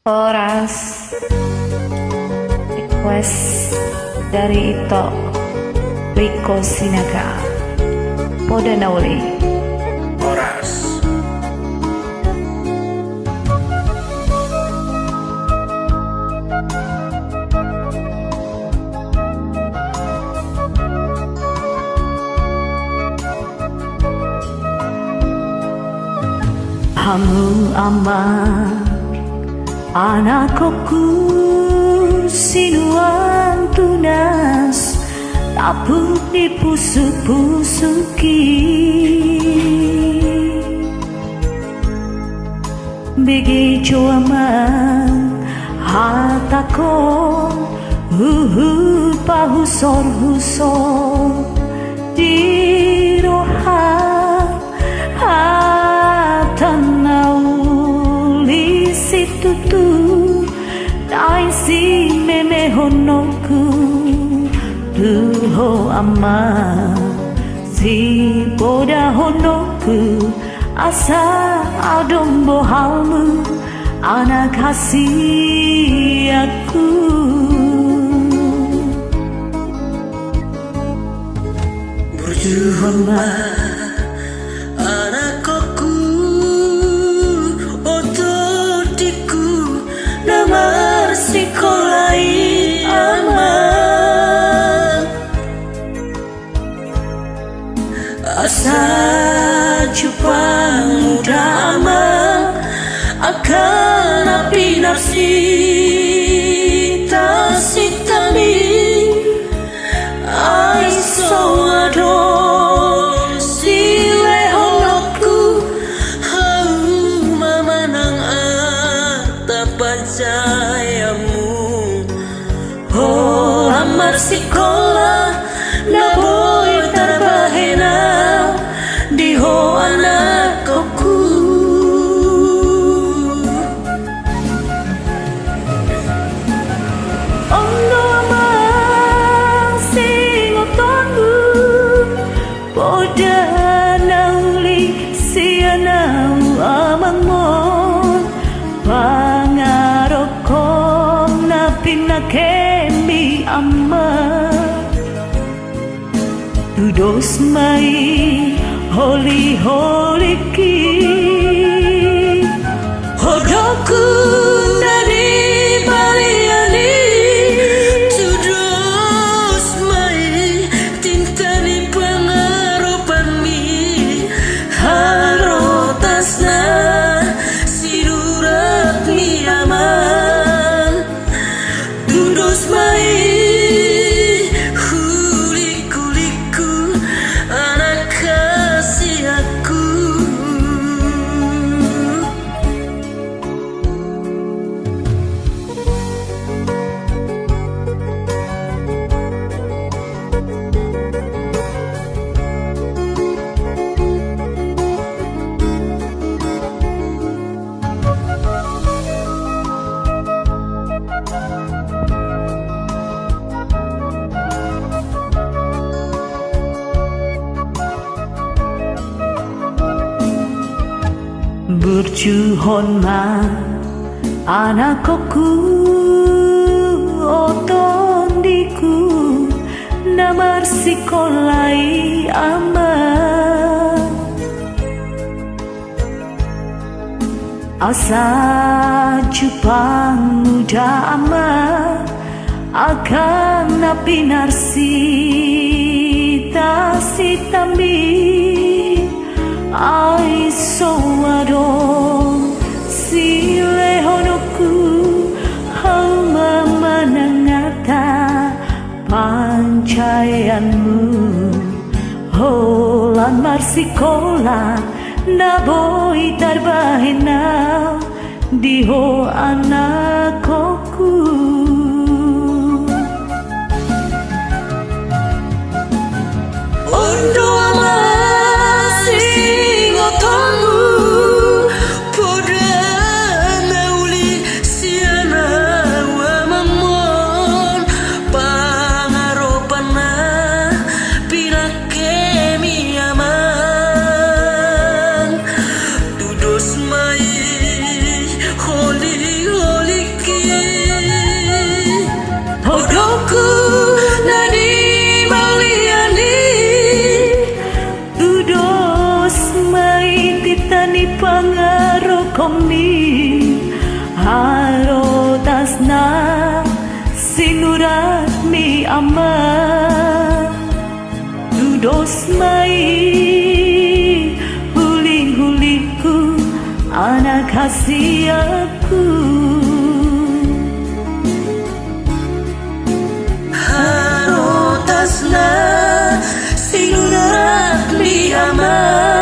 Horas request dari Ito Riko Sinaga Poda Nauli Horas. Hamu aman anakku sinuan tunas tapuk dipusuk-pusuki bigi cuaman hatako pahusor-husor di roha hatanauli situtu si meme honoku duho ama si poda honoku asa adombo halmu anak kasih aku Berjuanglah anakku ototiku namar sikolai aman asa jupang dama akan api nafsi tasitami ai so adon sile honokku hau mamanang ata pancayamu oh amar sikola na boy tarbahena di ho anakku Kemi amma tudos mai holy holy ki hodoku dari baliani tudos mai tintani pengarupan mi harotasna sidurat mi aman tudos mai kuliku anak kasih aku berjuhon ma anakku otondiku namar sikolai aman asa jupang muda aman akan napi narsi tasitambi ai so adon sile honoku hau mamanangata pancayanmu holan marsikola naboi tarbahena diho anakku ondo mai holy kami harotasna sinurat mi ama dudos mai huling-hulingku anak kasih aku harotasna sinurat mi ama